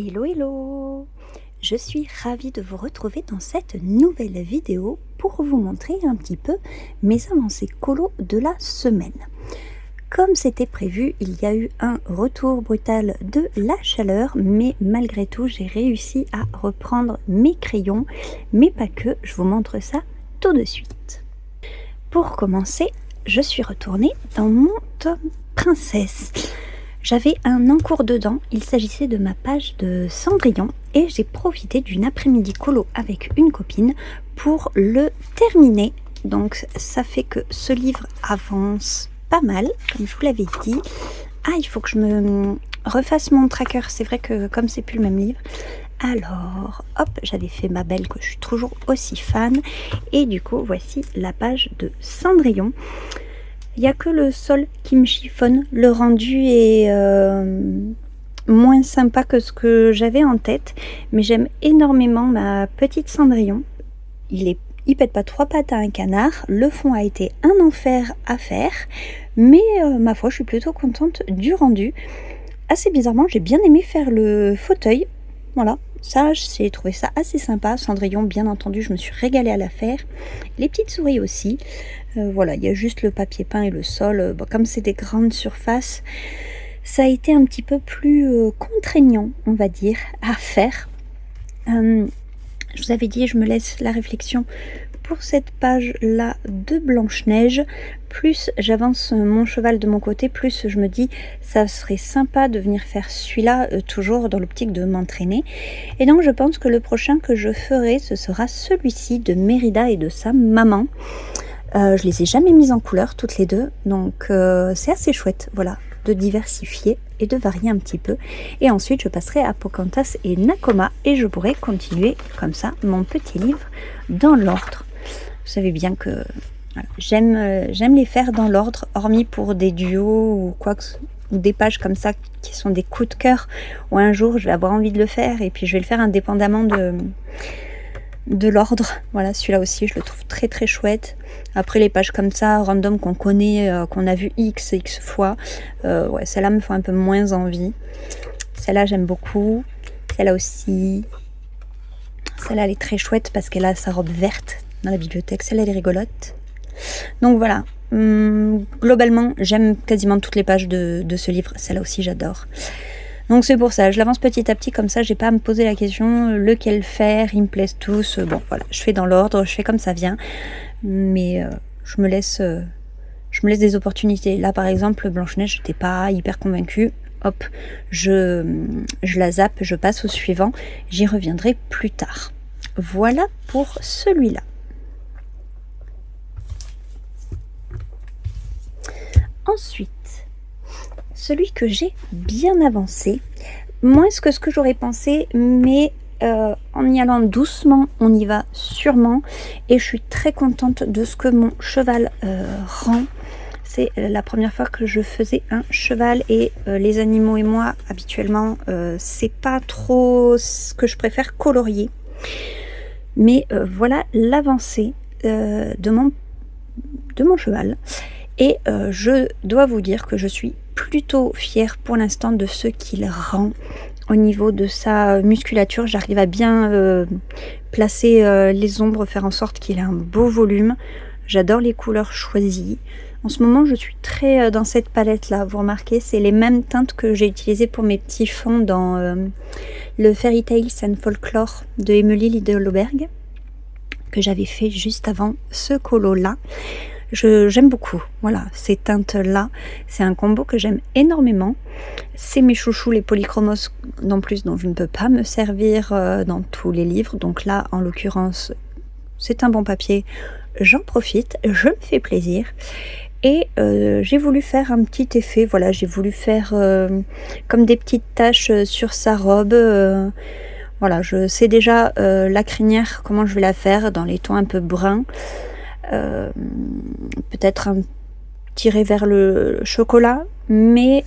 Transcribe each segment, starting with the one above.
Hello hello! Je suis ravie de vous retrouver dans cette nouvelle vidéo pour vous montrer un petit peu mes avancées colo de la semaine. Comme c'était prévu, il y a eu un retour brutal de la chaleur, mais malgré tout j'ai réussi à reprendre mes crayons, mais pas que, je vous montre ça tout de suite. Pour commencer, je suis retournée dans mon tome Princesse. J'avais un encours dedans, il s'agissait de ma page de Cendrillon et j'ai profité d'une après-midi colo avec une copine pour le terminer. Donc ça fait que ce livre avance pas mal, comme je vous l'avais dit. Ah, il faut que je me refasse mon tracker, c'est vrai que comme c'est plus le même livre. Alors, hop, j'avais fait ma belle que je suis toujours aussi fan. Et du coup, voici la page de Cendrillon. Il n'y a que le sol qui me chiffonne. Le rendu est moins sympa que ce que j'avais en tête. Mais j'aime énormément ma petite Cendrillon. Il pète pas trois pattes à un canard. Le fond a été un enfer à faire. Mais ma foi, je suis plutôt contente du rendu. Assez bizarrement, j'ai bien aimé faire le fauteuil. Voilà, ça, j'ai trouvé ça assez sympa. Cendrillon, bien entendu, je me suis régalée à la faire. Les petites souris aussi. Voilà, il y a juste le papier peint et le sol. Bon, comme c'est des grandes surfaces, ça a été un petit peu plus contraignant, on va dire, à faire. Je vous avais dit, je me laisse la réflexion pour cette page-là de Blanche-Neige. Plus j'avance mon cheval de mon côté, plus je me dis, ça serait sympa de venir faire celui-là, toujours dans l'optique de m'entraîner. Et donc, je pense que le prochain que je ferai, ce sera celui-ci de Mérida et de sa maman. Je les ai jamais mises en couleur toutes les deux, donc c'est assez chouette, voilà, de diversifier et de varier un petit peu. Et ensuite je passerai à Pocahontas et Nakoma et je pourrai continuer comme ça mon petit livre dans l'ordre. Vous savez bien que voilà, j'aime les faire dans l'ordre, hormis pour des duos ou quoi que ou des pages comme ça qui sont des coups de cœur, où un jour je vais avoir envie de le faire et puis je vais le faire indépendamment de l'ordre. Voilà, celui-là aussi je le trouve très très chouette. Après les pages comme ça random qu'on connaît, qu'on a vu x fois, ouais, celles-là me font un peu moins envie. Celle-là j'aime beaucoup, celle-là aussi, celle-là elle est très chouette parce qu'elle a sa robe verte dans la bibliothèque, celle-là elle est rigolote. Donc voilà, globalement j'aime quasiment toutes les pages de ce livre, celle-là aussi j'adore. Donc c'est pour ça, je l'avance petit à petit, comme ça j'ai pas à me poser la question lequel faire, ils me plaisent tous. Bon voilà, je fais dans l'ordre, je fais comme ça vient, mais je me laisse des opportunités. Là par exemple, Blanche-Neige, j'étais pas hyper convaincue. Hop, je la zappe, je passe au suivant, j'y reviendrai plus tard. Voilà pour celui-là. Ensuite, celui que j'ai bien avancé, moins que ce que j'aurais pensé, mais en y allant doucement, on y va sûrement. Et je suis très contente de ce que mon cheval rend. C'est la première fois que je faisais un cheval et les animaux et moi, habituellement, c'est pas trop ce que je préfère colorier. Mais voilà l'avancée de mon cheval. Et je dois vous dire que je suis plutôt fière pour l'instant de ce qu'il rend au niveau de sa musculature. J'arrive à bien placer les ombres, faire en sorte qu'il ait un beau volume. J'adore les couleurs choisies. En ce moment, je suis très dans cette palette-là. Vous remarquez, c'est les mêmes teintes que j'ai utilisées pour mes petits fonds dans le Fairy Tales and Folklore de Emily Lidl-Oberg, que j'avais fait juste avant ce colo-là. J'aime beaucoup, voilà, ces teintes-là, c'est un combo que j'aime énormément. C'est mes chouchous, les polychromos non plus, dont je ne peux pas me servir dans tous les livres. Donc là, en l'occurrence, c'est un bon papier, j'en profite, je me fais plaisir. Et j'ai voulu faire un petit effet, voilà, j'ai voulu faire comme des petites taches sur sa robe. Voilà, je sais déjà la crinière, comment je vais la faire, dans les tons un peu bruns. Peut-être tiré vers le chocolat, mais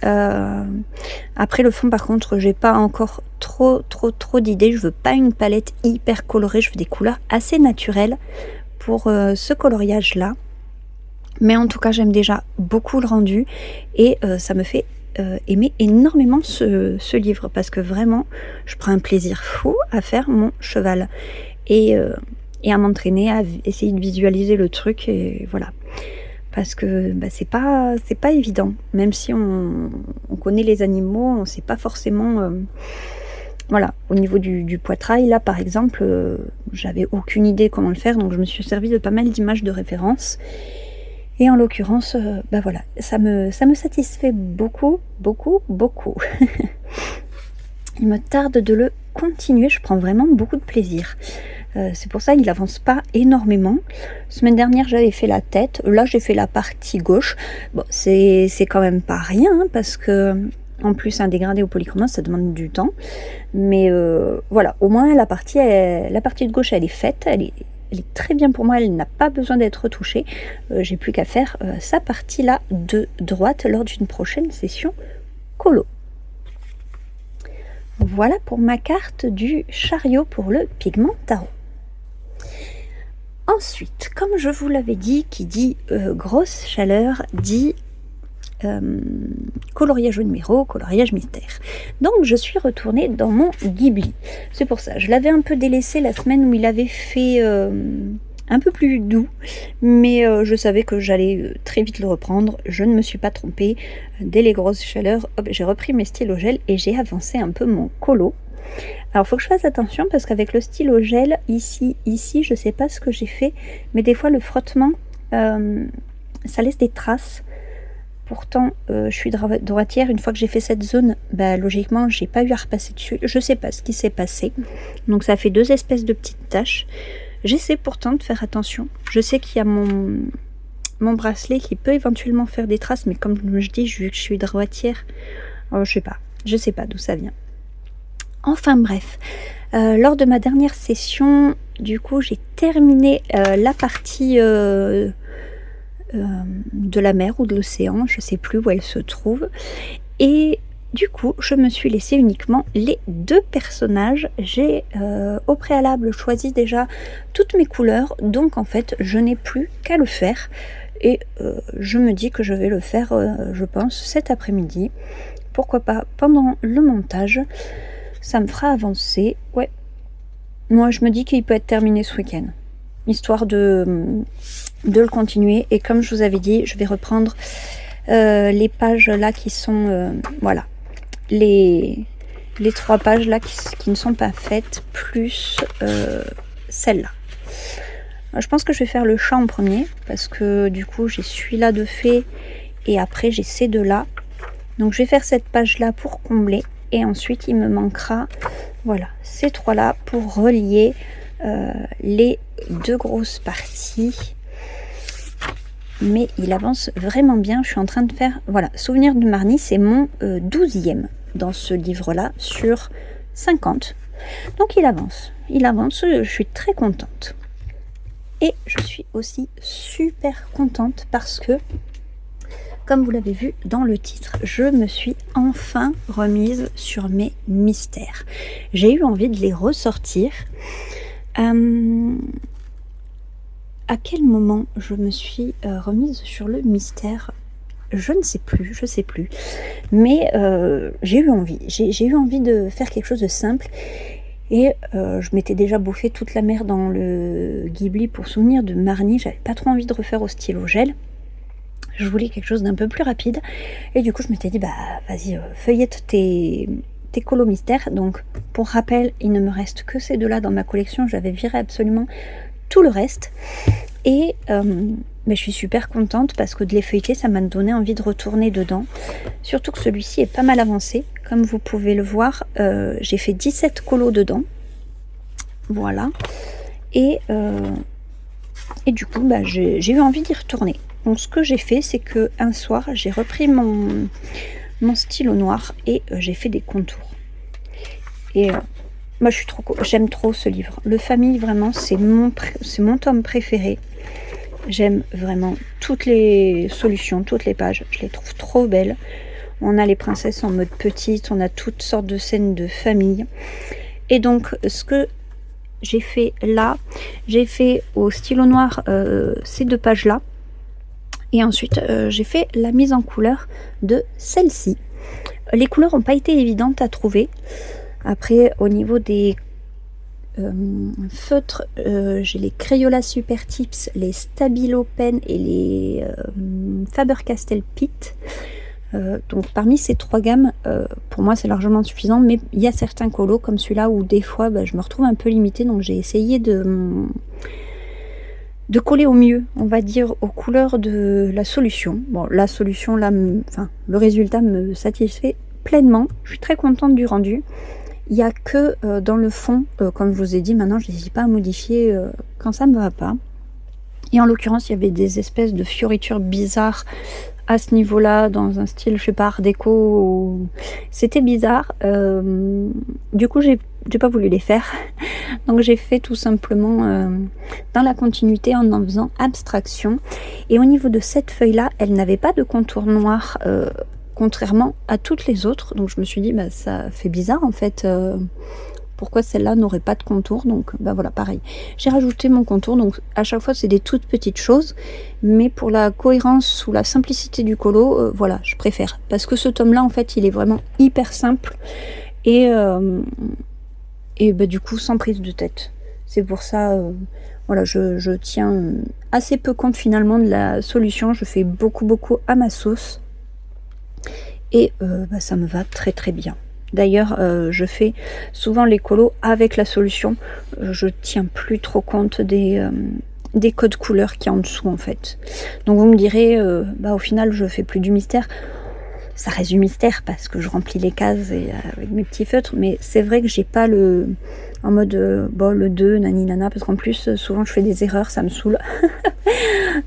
après le fond par contre j'ai pas encore trop d'idées. Je veux pas une palette hyper colorée, je veux des couleurs assez naturelles pour ce coloriage là, mais en tout cas j'aime déjà beaucoup le rendu et ça me fait aimé énormément ce livre parce que vraiment, je prends un plaisir fou à faire mon cheval et à m'entraîner à essayer de visualiser le truc et voilà. Parce que c'est pas évident. Même si on connaît les animaux, on ne sait pas forcément... voilà, au niveau du poitrail, là par exemple, j'avais aucune idée comment le faire, donc je me suis servi de pas mal d'images de référence. Et en l'occurrence, voilà, ça me satisfait beaucoup, beaucoup, beaucoup. Il me tarde de le continuer, je prends vraiment beaucoup de plaisir. C'est pour ça qu'il n'avance pas énormément. Semaine dernière, j'avais fait la tête. Là, j'ai fait la partie gauche. Bon, c'est quand même pas rien, hein, parce que en plus, un dégradé au polychromate, ça demande du temps. Mais voilà, au moins, la partie de gauche, elle est faite. Elle est très bien pour moi. Elle n'a pas besoin d'être retouchée. J'ai plus qu'à faire sa partie-là de droite lors d'une prochaine session colo. Voilà pour ma carte du chariot pour le pigment tarot. Ensuite, comme je vous l'avais dit, qui dit grosse chaleur, dit coloriage au numéro, coloriage mystère. Donc je suis retournée dans mon Ghibli. C'est pour ça, je l'avais un peu délaissé la semaine où il avait fait un peu plus doux, mais je savais que j'allais très vite le reprendre. Je ne me suis pas trompée. Dès les grosses chaleurs, hop, j'ai repris mes stylos gel et j'ai avancé un peu mon colo. Alors, il faut que je fasse attention parce qu'avec le stylo gel, ici, je ne sais pas ce que j'ai fait, mais des fois, le frottement, ça laisse des traces. Pourtant, je suis droitière. Une fois que j'ai fait cette zone, logiquement, j'ai pas eu à repasser dessus. Je ne sais pas ce qui s'est passé. Donc, ça fait 2 espèces de petites taches. J'essaie pourtant de faire attention. Je sais qu'il y a mon bracelet qui peut éventuellement faire des traces, mais comme je dis, vu que je suis droitière, je sais pas d'où ça vient. Enfin bref, lors de ma dernière session, du coup, j'ai terminé la partie de la mer ou de l'océan, je sais plus où elle se trouve, et du coup, je me suis laissé uniquement les 2 personnages. J'ai au préalable choisi déjà toutes mes couleurs, donc en fait, je n'ai plus qu'à le faire. Et je me dis que je vais le faire, je pense, cet après-midi. Pourquoi pas pendant le montage. Ça me fera avancer. Ouais. Moi, je me dis qu'il peut être terminé ce week-end. Histoire de le continuer. Et comme je vous avais dit, je vais reprendre les pages là qui sont... voilà. Les 3 pages là qui ne sont pas faites, plus celle-là. Je pense que je vais faire le chat en premier, parce que du coup j'ai celui-là de fait, et après j'ai ces 2-là. Donc je vais faire cette page-là pour combler, et ensuite il me manquera, voilà, ces 3-là pour relier les 2 grosses parties. Mais il avance vraiment bien. Je suis en train de faire, voilà, Souvenir de Marnie, c'est mon 12e dans ce livre-là sur 50. Donc il avance, je suis très contente. Et je suis aussi super contente parce que, comme vous l'avez vu dans le titre, je me suis enfin remise sur mes mystères. J'ai eu envie de les ressortir. À quel moment je me suis remise sur le mystère ? Je ne sais plus. Mais j'ai eu envie. J'ai eu envie de faire quelque chose de simple. Et je m'étais déjà bouffé toute la mer dans le Ghibli pour Souvenir de Marnie. J'avais pas trop envie de refaire au stylo gel. Je voulais quelque chose d'un peu plus rapide. Et du coup, je m'étais dit, vas-y, feuillette tes colos mystères. Donc, pour rappel, il ne me reste que ces 2-là dans ma collection. J'avais viré absolument tout le reste. Et je suis super contente parce que de les feuilleter, ça m'a donné envie de retourner dedans. Surtout que celui-ci est pas mal avancé. Comme vous pouvez le voir, j'ai fait 17 colos dedans. Voilà. Et du coup, j'ai eu envie d'y retourner. Donc ce que j'ai fait, c'est que un soir, j'ai repris mon stylo noir et j'ai fait des contours. Et moi, j'aime trop ce livre. Le Famille, vraiment, c'est mon tome préféré. J'aime vraiment toutes les solutions, toutes les pages. Je les trouve trop belles. On a les princesses en mode petite, on a toutes sortes de scènes de famille. Et donc, ce que j'ai fait là, j'ai fait au stylo noir ces 2 pages-là. Et ensuite, j'ai fait la mise en couleur de celle-ci. Les couleurs n'ont pas été évidentes à trouver. Après, au niveau des feutres, j'ai les Crayola Super Tips, les Stabilo Pen et les Faber-Castell Pitt. Donc parmi ces 3 gammes, pour moi c'est largement suffisant, mais il y a certains colos comme celui-là où des fois je me retrouve un peu limitée, donc j'ai essayé de coller au mieux, on va dire, aux couleurs de la solution. Bon, la solution là, le résultat me satisfait pleinement, je suis très contente du rendu. Il n'y a que dans le fond, comme je vous ai dit, maintenant je n'hésite pas à modifier quand ça ne me va pas. Et en l'occurrence, il y avait des espèces de fioritures bizarres à ce niveau-là, dans un style, je sais pas, art déco. C'était bizarre. Du coup, j'ai pas voulu les faire. Donc j'ai fait tout simplement dans la continuité en faisant abstraction. Et au niveau de cette feuille-là, elle n'avait pas de contour noir, contrairement à toutes les autres. Donc je me suis dit, ça fait bizarre en fait. Pourquoi celle-là n'aurait pas de contour? Donc voilà, pareil. J'ai rajouté mon contour, donc à chaque fois c'est des toutes petites choses, mais pour la cohérence ou la simplicité du colo, voilà, je préfère. Parce que ce tome-là, en fait, il est vraiment hyper simple et du coup sans prise de tête. C'est pour ça, voilà, je tiens assez peu compte finalement de la solution. Je fais beaucoup à ma sauce et ça me va très très bien. D'ailleurs, je fais souvent les colos avec la solution. Je tiens plus trop compte des codes couleurs qui y a en dessous en fait. Donc vous me direz, au final je fais plus du mystère. Ça reste du mystère parce que je remplis les cases avec mes petits feutres, mais c'est vrai que j'ai pas en mode le 2, nani nana, parce qu'en plus souvent je fais des erreurs, ça me saoule.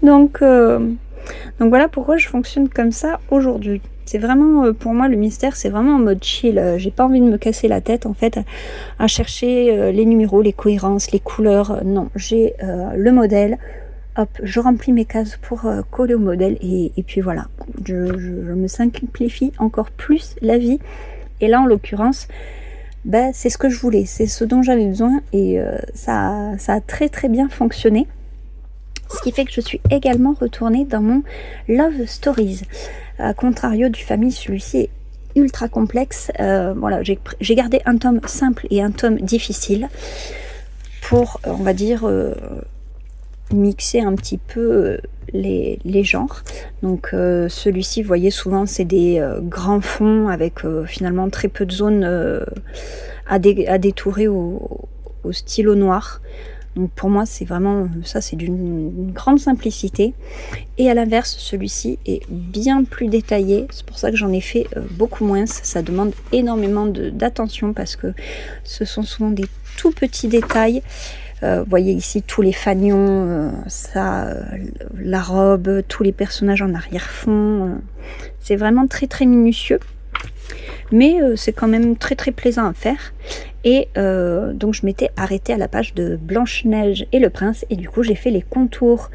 Donc voilà pourquoi je fonctionne comme ça aujourd'hui. C'est vraiment, pour moi, le mystère, c'est vraiment en mode chill. J'ai pas envie de me casser la tête, en fait, à chercher les numéros, les cohérences, les couleurs. Non, j'ai le modèle. Hop, je remplis mes cases pour coller au modèle. Et puis voilà, je me simplifie encore plus la vie. Et là, en l'occurrence, c'est ce que je voulais. C'est ce dont j'avais besoin. Et ça a très très bien fonctionné. Ce qui fait que je suis également retournée dans mon Love Stories. A contrario du famille, celui-ci est ultra complexe. Voilà, j'ai gardé un tome simple et un tome difficile pour, on va dire, mixer un petit peu les genres. Donc celui-ci, vous voyez, souvent c'est des grands fonds avec finalement très peu de zones à détourer au stylo noir. Donc pour moi, c'est vraiment, ça c'est d'une grande simplicité. Et à l'inverse, celui-ci est bien plus détaillé. C'est pour ça que j'en ai fait beaucoup moins. Ça demande énormément d'attention parce que ce sont souvent des tout petits détails. Vous voyez ici tous les fanions, la robe, tous les personnages en arrière-fond. C'est vraiment très très minutieux. Mais c'est quand même très très plaisant à faire. Et donc je m'étais arrêtée à la page de Blanche-Neige et le Prince. Et du coup j'ai fait les contours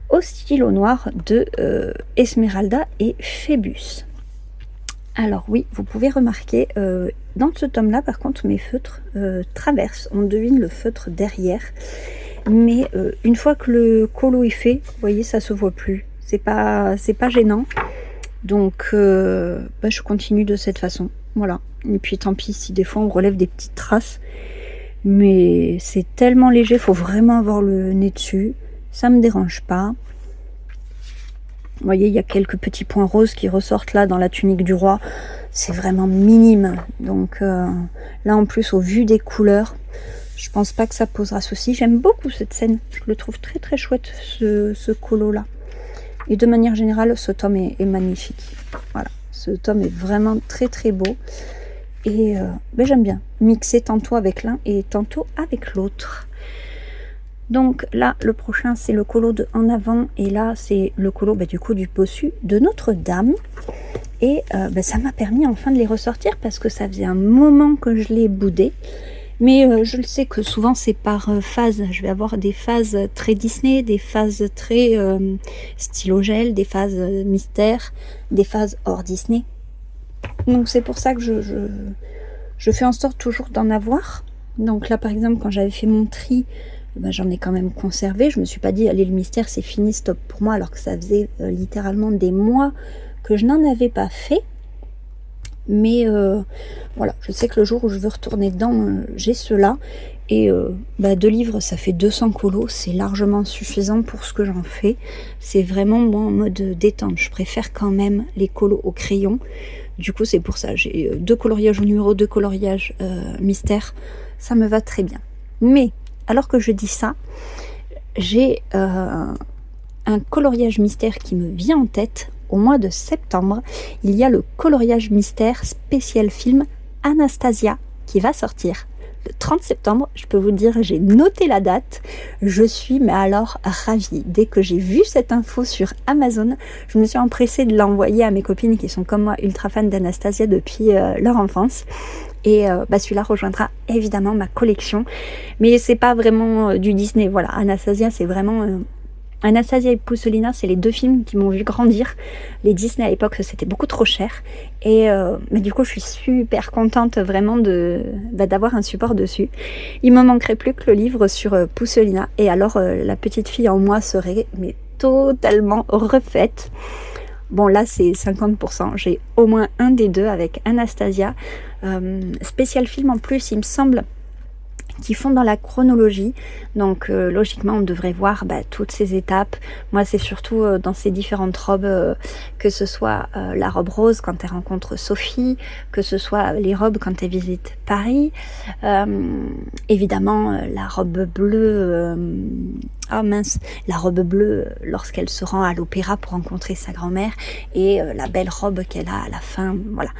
au stylo noir de Esmeralda et Phébus. Alors oui, vous pouvez remarquer, dans ce tome-là, par contre, mes feutres traversent. On devine le feutre derrière. Mais une fois que le colo est fait, vous voyez, ça se voit plus. C'est pas gênant. Donc, je continue de cette façon. Voilà. Et puis tant pis si des fois on relève des petites traces. Mais c'est tellement léger, il faut vraiment avoir le nez dessus. Ça me dérange pas. Vous voyez, il y a quelques petits points roses qui ressortent là dans la tunique du roi. C'est vraiment minime. Donc là, en plus, au vu des couleurs, je pense pas que ça posera souci. J'aime beaucoup cette scène. Je le trouve très très chouette, ce colo-là. Et de manière générale, ce tome est magnifique. Voilà, ce tome est vraiment très très beau. Et j'aime bien mixer tantôt avec l'un et tantôt avec l'autre. Donc là, le prochain, c'est le colo de En Avant. Et là, c'est le colo du coup du bossu de Notre-Dame. Et ça m'a permis enfin de les ressortir parce que ça faisait un moment que je les boudais. Mais je le sais que souvent c'est par phase. Je vais avoir des phases très Disney, des phases très stylo gel, des phases mystère, des phases hors Disney. Donc c'est pour ça que je fais en sorte toujours d'en avoir. Donc là par exemple quand j'avais fait mon tri, j'en ai quand même conservé. Je me suis pas dit allez le mystère c'est fini, stop pour moi, alors que ça faisait littéralement des mois que je n'en avais pas fait. Mais voilà, je sais que le jour où je veux retourner dedans, j'ai cela. Et 2 livres, ça fait 200 colos, c'est largement suffisant pour ce que j'en fais. C'est vraiment moi en mode détente. Je préfère quand même les colos au crayon. Du coup, c'est pour ça. J'ai 2 coloriages au numéro, 2 coloriages mystère. Ça me va très bien. Mais, alors que je dis ça, j'ai un coloriage mystère qui me vient en tête. Au mois de septembre, il y a le coloriage mystère spécial film Anastasia qui va sortir. Le 30 septembre, je peux vous dire, j'ai noté la date. Je suis, mais alors, ravie. Dès que j'ai vu cette info sur Amazon, je me suis empressée de l'envoyer à mes copines qui sont comme moi ultra fans d'Anastasia depuis leur enfance. Et celui-là rejoindra évidemment ma collection. Mais c'est pas vraiment du Disney. Voilà, Anastasia, c'est vraiment... Anastasia et Pousselina, c'est les 2 films qui m'ont vu grandir. Les Disney à l'époque, c'était beaucoup trop cher. Et mais du coup, je suis super contente vraiment d'avoir un support dessus. Il me manquerait plus que le livre sur Pousselina. Et alors, la petite fille en moi serait mais totalement refaite. Bon, là, c'est 50%. J'ai au moins un des 2 avec Anastasia. Spécial film en plus, il me semble, qui font dans la chronologie, donc logiquement on devrait voir toutes ces étapes. Moi c'est surtout dans ces différentes robes, que ce soit la robe rose quand elle rencontre Sophie, que ce soit les robes quand elle visite Paris, évidemment la robe bleue, la robe bleue lorsqu'elle se rend à l'opéra pour rencontrer sa grand-mère, et la belle robe qu'elle a à la fin, voilà.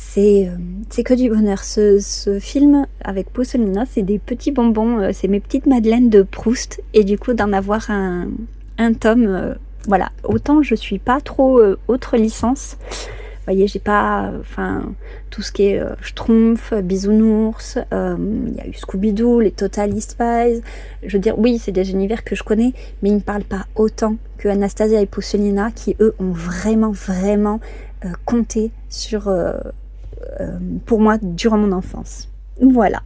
C'est que du bonheur. Ce film avec Pousselina, c'est des petits bonbons, c'est mes petites madeleines de Proust, et du coup d'en avoir un tome, voilà. Autant je suis pas trop autre licence, vous voyez, j'ai pas, tout ce qui est Schtroumpf, Bisounours, il y a eu Scooby-Doo, les Totally Spies, je veux dire, oui, c'est des univers que je connais, mais ils me parlent pas autant que Anastasia et Pousselina, qui eux ont vraiment compté sur... pour moi durant mon enfance. Voilà.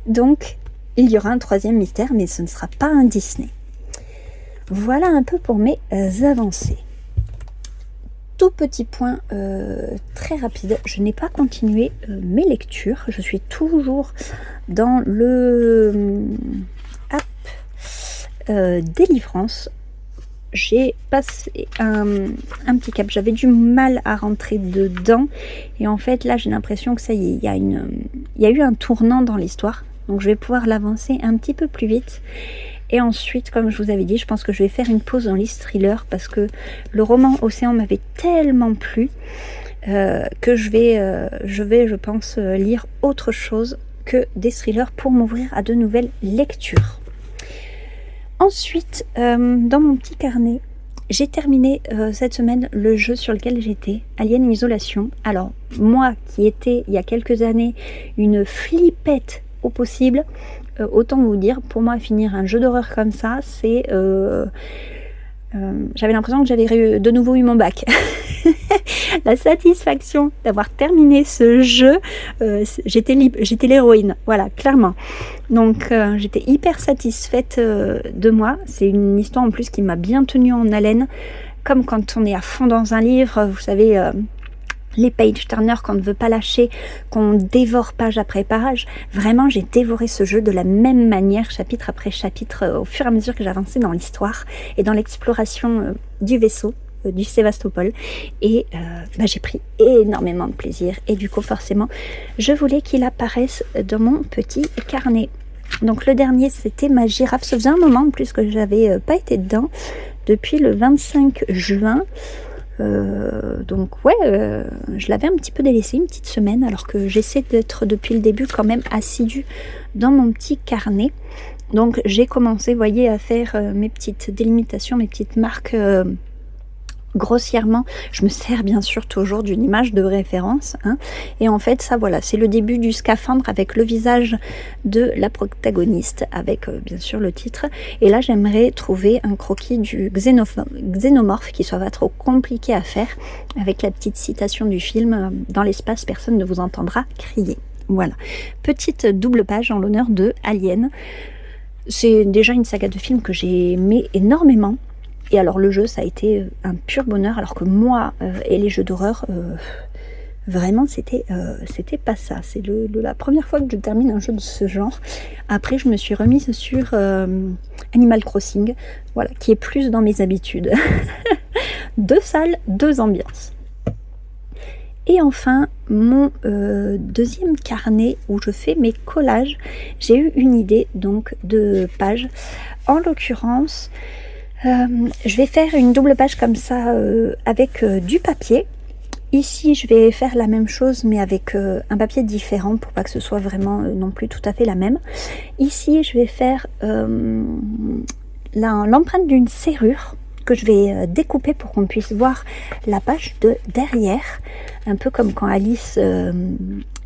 Donc, il y aura un 3e mystère, mais ce ne sera pas un Disney. Voilà un peu pour mes avancées. Tout petit point très rapide, je n'ai pas continué mes lectures. Je suis toujours dans le délivrance. J'ai passé un petit cap, j'avais du mal à rentrer dedans, et en fait là j'ai l'impression que ça y est, il y a eu un tournant dans l'histoire, donc je vais pouvoir l'avancer un petit peu plus vite. Et ensuite, comme je vous avais dit, je pense que je vais faire une pause dans les thrillers, parce que le roman Océan m'avait tellement plu que je vais, je pense, lire autre chose que des thrillers pour m'ouvrir à de nouvelles lectures. Ensuite, dans mon petit carnet, j'ai terminé cette semaine le jeu sur lequel j'étais, Alien Isolation. Alors, moi qui étais, il y a quelques années, une flippette au possible, autant vous dire, pour moi, finir un jeu d'horreur comme ça, c'est... j'avais l'impression que j'avais de nouveau eu mon bac. La satisfaction d'avoir terminé ce jeu, j'étais l'héroïne, voilà, clairement. Donc j'étais hyper satisfaite de moi. C'est une histoire en plus qui m'a bien tenue en haleine, comme quand on est à fond dans un livre, vous savez, les page turners qu'on ne veut pas lâcher, qu'on dévore page après page. Vraiment, j'ai dévoré ce jeu de la même manière, chapitre après chapitre, au fur et à mesure que j'avançais dans l'histoire et dans l'exploration du vaisseau, du Sébastopol. Et j'ai pris énormément de plaisir. Et du coup, forcément, je voulais qu'il apparaisse dans mon petit carnet. Donc le dernier, c'était ma girafe. Ça faisait un moment en plus que j'avais pas été dedans, depuis le 25 juin. Donc ouais, je l'avais un petit peu délaissé, une petite semaine, alors que j'essaie d'être depuis le début quand même assidue dans mon petit carnet. Donc j'ai commencé, vous voyez, à faire mes petites délimitations, mes petites marques grossièrement. Je me sers bien sûr toujours d'une image de référence, hein. Et en fait ça, voilà, c'est le début du scaphandre avec le visage de la protagoniste, avec bien sûr le titre. Et là j'aimerais trouver un croquis du xénomorphe qui soit pas trop compliqué à faire, avec la petite citation du film, dans l'espace personne ne vous entendra crier. Voilà, petite double page en l'honneur de Alien. C'est déjà une saga de films que j'ai aimé énormément. Et alors le jeu, ça a été un pur bonheur, alors que moi et les jeux d'horreur, Vraiment, c'était pas ça. C'est la première fois que je termine un jeu de ce genre. Après, je me suis remise sur Animal Crossing, voilà, qui est plus dans mes habitudes. 2 salles, 2 ambiances. Et enfin, mon deuxième carnet où je fais mes collages, j'ai eu une idée donc de page. En l'occurrence, je vais faire une double page comme ça avec du papier. Ici, je vais faire la même chose, mais avec un papier différent pour pas que ce soit vraiment non plus tout à fait la même. Ici, je vais faire l'empreinte d'une serrure que je vais découper pour qu'on puisse voir la page de derrière, un peu comme quand Alice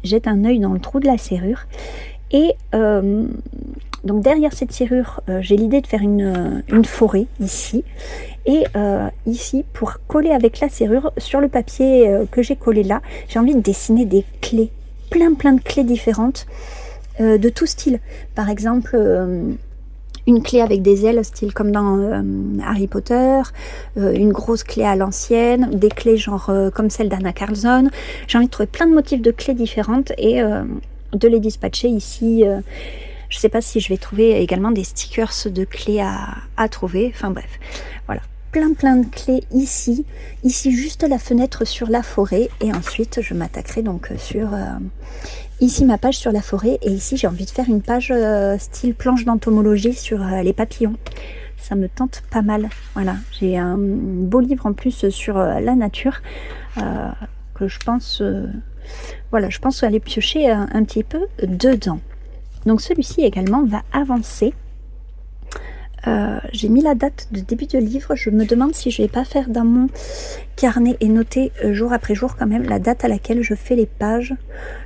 jette un œil dans le trou de la serrure. Et donc derrière cette serrure, j'ai l'idée de faire une forêt ici. Et ici, pour coller avec la serrure, sur le papier que j'ai collé là, j'ai envie de dessiner des clés, plein de clés différentes, de tout style. Par exemple, une clé avec des ailes, style comme dans Harry Potter, une grosse clé à l'ancienne, des clés genre comme celle d'Anna Carlson. J'ai envie de trouver plein de motifs de clés différentes et de les dispatcher ici. Je ne sais pas si je vais trouver également des stickers de clés à trouver. Enfin bref, voilà. Plein de clés ici. Ici, juste la fenêtre sur la forêt. Et ensuite, je m'attaquerai donc sur... ici, ma page sur la forêt. Et ici, j'ai envie de faire une page style planche d'entomologie sur les papillons. Ça me tente pas mal. Voilà, j'ai un beau livre en plus sur la nature que je pense... voilà, je pense aller piocher un petit peu dedans. Donc celui-ci également va avancer. J'ai mis la date de début de livre. Je me demande si je vais pas faire dans mon carnet et noter jour après jour quand même la date à laquelle je fais les pages.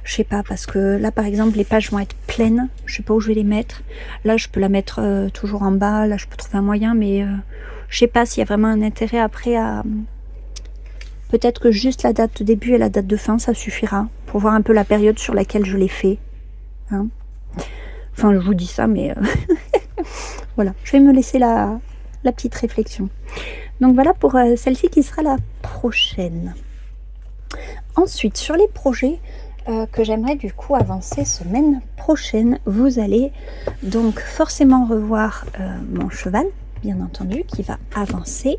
Je sais pas, parce que là par exemple les pages vont être pleines. Je sais pas où je vais les mettre. Là je peux la mettre toujours en bas. Là je peux trouver un moyen, mais je sais pas s'il y a vraiment un intérêt après à... Peut-être que juste la date de début et la date de fin ça suffira pour voir un peu la période sur laquelle je l'ai fait. Hein, enfin je vous dis ça, mais... Voilà, je vais me laisser la petite réflexion. Donc voilà pour celle-ci qui sera la prochaine. Ensuite, sur les projets que j'aimerais du coup avancer semaine prochaine, vous allez donc forcément revoir mon cheval, bien entendu, qui va avancer.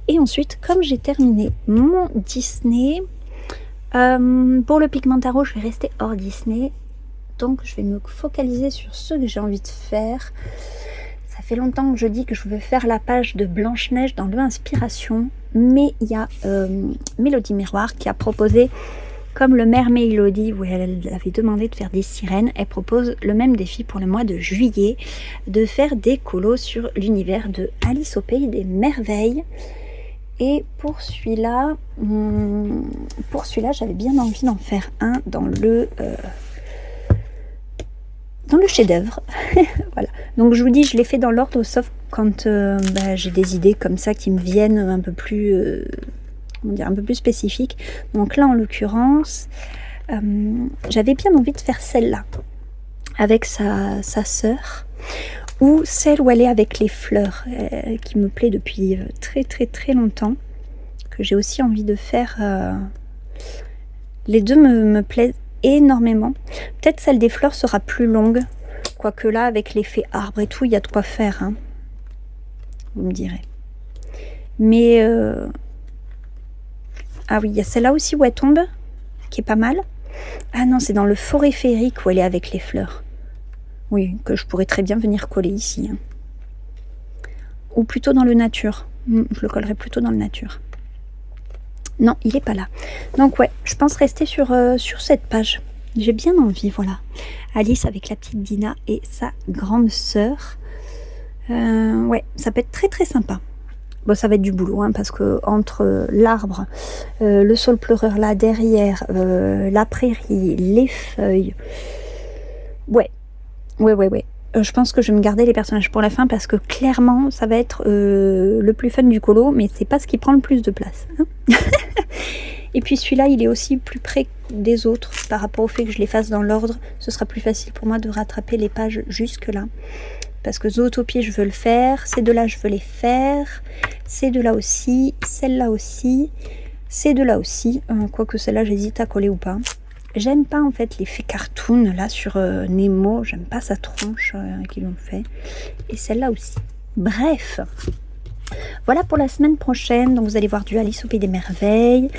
Et ensuite, comme j'ai terminé mon Disney, pour le Pigmentaro, je vais rester hors Disney. Donc je vais me focaliser sur ce que j'ai envie de faire. Ça fait longtemps que je dis que je veux faire la page de Blanche-Neige dans le Inspiration, mais il y a Mélodie Miroir qui a proposé, comme le Mermailodie où elle avait demandé de faire des sirènes, elle propose le même défi pour le mois de juillet, de faire des colos sur l'univers de Alice au Pays des Merveilles. Et pour celui-là, j'avais bien envie d'en faire un dans le chef-d'œuvre. Voilà. Donc je vous dis, je l'ai fait dans l'ordre, sauf quand j'ai des idées comme ça qui me viennent un peu plus, un peu plus spécifiques. Donc là, en l'occurrence, j'avais bien envie de faire celle-là avec sa sœur, ou celle où elle est avec les fleurs, qui me plaît depuis très longtemps, que j'ai aussi envie de faire. Les deux me plaisent énormément. Peut-être celle des fleurs sera plus longue, quoique là avec l'effet arbre et tout il y a de quoi faire, hein. Vous me direz, mais ah oui, il y a celle-là aussi où elle tombe qui est pas mal. Ah non, c'est dans le forêt féerique où elle est avec les fleurs, oui, que je pourrais très bien venir coller ici, hein. Ou plutôt dans le nature. Je le collerai plutôt dans le nature. Non, il est pas là. Donc ouais, je pense rester sur cette page. J'ai bien envie, voilà. Alice avec la petite Dina et sa grande sœur. Ouais, ça peut être très sympa. Bon, ça va être du boulot, hein, parce que entre l'arbre, le saule pleureur là derrière, la prairie, les feuilles... Ouais. Je pense que je vais me garder les personnages pour la fin, parce que clairement, ça va être le plus fun du colo, mais c'est pas ce qui prend le plus de place, hein. Et puis celui-là, il est aussi plus près des autres par rapport au fait que je les fasse dans l'ordre. Ce sera plus facile pour moi de rattraper les pages jusque là. Parce que Zootopie, je veux le faire. Ces deux-là, je veux les faire. Ces deux-là aussi. Celle-là aussi. Ces deux-là aussi, quoique celle-là, j'hésite à coller ou pas. J'aime pas en fait l'effet cartoon là sur Nemo, j'aime pas sa tronche qu'ils l'ont fait. Et celle-là aussi. Bref, voilà pour la semaine prochaine. Donc vous allez voir du Alice au Pays des Merveilles.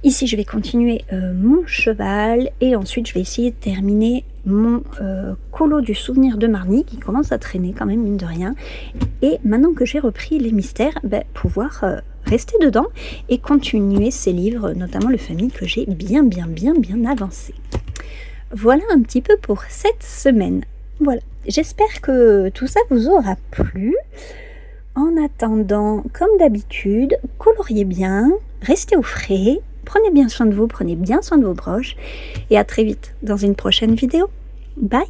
Ici, je vais continuer mon cheval et ensuite, je vais essayer de terminer mon colo du souvenir de Marnie qui commence à traîner quand même, mine de rien. Et maintenant que j'ai repris les mystères, pouvoir rester dedans et continuer ces livres, notamment le famille que j'ai bien avancé. Voilà un petit peu pour cette semaine. Voilà, j'espère que tout ça vous aura plu. En attendant, comme d'habitude, coloriez bien, restez au frais, prenez bien soin de vous, prenez bien soin de vos proches et à très vite dans une prochaine vidéo. Bye!